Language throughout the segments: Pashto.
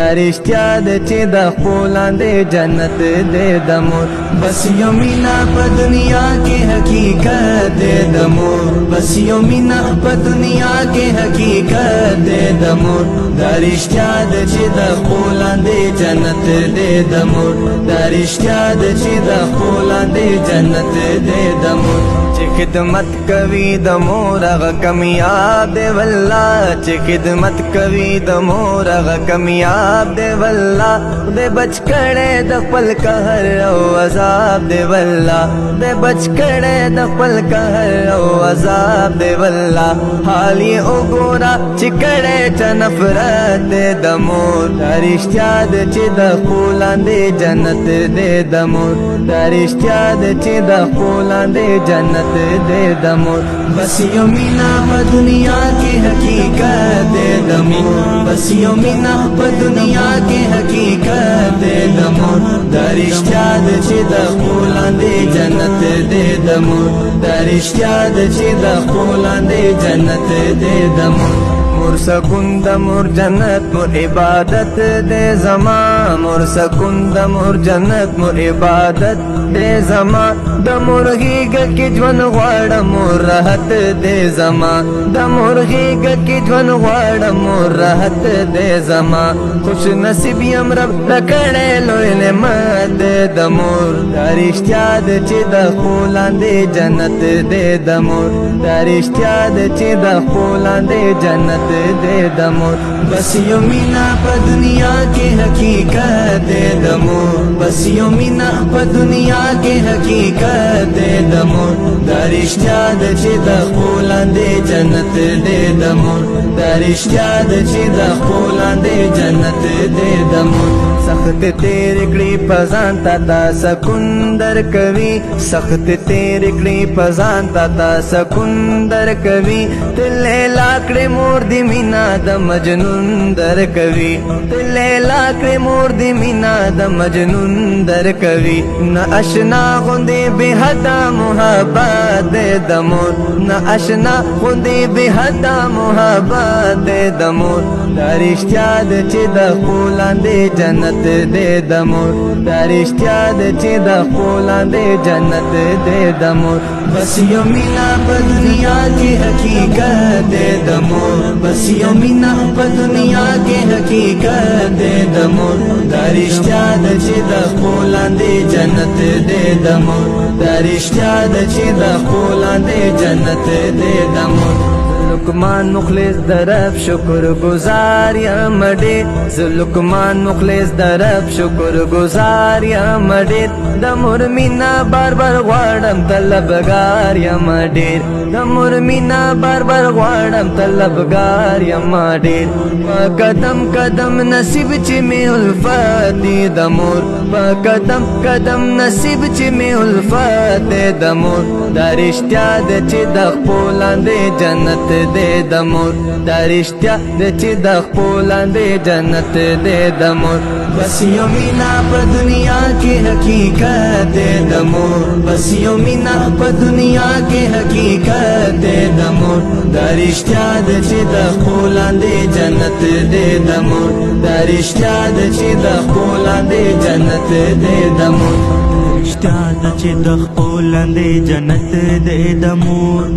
رشتیا د چې د خپلاندې جنت دې د مور بس یو مینا په دنیا کې حقیقت دې د مور بس یو مینا په دنیا کې حقیقت دې د مور دا رشتیا د چې د خپلاندې جنت دې د مور دا رشتیا د چې د خپلاندې جنت دې د مور چې خدمت کوي د مور هغه کامیاب دی والله چې خدمت کوي د مور هغه کامیاب دی والله دې بچ کړه د خپل قهر او عذاب دی والله دې بچ کړه د خپل قهر او عذاب دی والله حال یې وګوره چې کړه ته نفرت دی د مور دا رشتیا د چې د خپلاندې جنت دی د مور دا رشتیا د چې د خپلاندې جنت دے د مور بس یو مینا په دنیا کې حقیقت دے د مور بس یو مینا په دنیا کې حقیقت دے د مور دا رشتیا د چې د خپلاندې جنت دے د مور دا رشتیا د چې د خپلاندې جنت دے د مور مور سکون د مور جنت مور عبادت دے زما مور سکون د مور جنت مور عبادت دے زما د مور غیږ کې ژوند غواړم مور راحت دے زما د مور غیږ کې ژوند غواړم مور راحت دے زما خوش نصیب یم رب راکړی لوی نعمت دے د مور دا رشتیا د چې د خپلاندې جنت دے د مور دا رشتیا د چې د خپلاندې جنت دے د مور بس یو مینا په دنیا کې حقیقت دے د مور بس یو مینا په دنیا کې حقیقت دے د مور دا رشتیا د چې د خپلاندې جنت دے د مور دا رشتیا د چې د خپلاندې جنت دے د مور سخت تیر کړي پزان تا سکون در کوي سخت تیر کړي پزان تا سکون در کوي تل لاکړې مور دی مینا د مجنون در کوي تل لاکړې مور دی مینا د مجنون در کوي نه آشنا غوندې به حدا محبت دے د مور نه آشنا غوندې به حدا محبت دے د مور دا رشتیا د چې د خپلاندې جنت دے د مور دا رشتیا د چې د خپلاندې جنت دے د مور بس یو مینا په دنیا کې حقیقت دے د مور بس یو مینا په دنیا کې حقیقت دے د مور دا رشتیا د چې د خپلاندې جنت دے د مور دا رشتیا د چې د خپلاندې جنت دے د مور لقمان مخلص درب شکر گزار یم ډېر زه لقمان مخلص درب شکر گزار یم ډېر د مور مینا بار بار غواړم طلبګار یم ډېر د مور مینا بار بار غواړم طلبګار یم ډېر په قدم قدم نصیب چې مې الفت دی د مور په قدم قدم نصیب چې مې الفت دی د مور دا رشتیا د چې د خپلاندې جنت دے د مور دا رشتیا د چې د خپلاندې جنت دے د مور بس یو مینا په دنیا کې حقیقت دے د مور بس یو مینا په دنیا کې حقیقت دے د مور دا رشتیا د چې د خپلاندې جنت دے د مور دا رشتیا د چې د خپلاندې جنت دے د مور رشتیا د چې د خپلاندې جنت دے د مور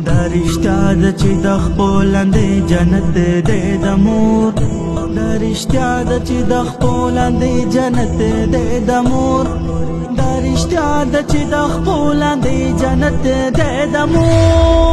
دا رشتیا د چې د خپلاندې جنت دے د مور دا رشتیا د چې د خپلاندې جنت دے د مور دا رشتیا د چې د خپلاندې جنت دے د مور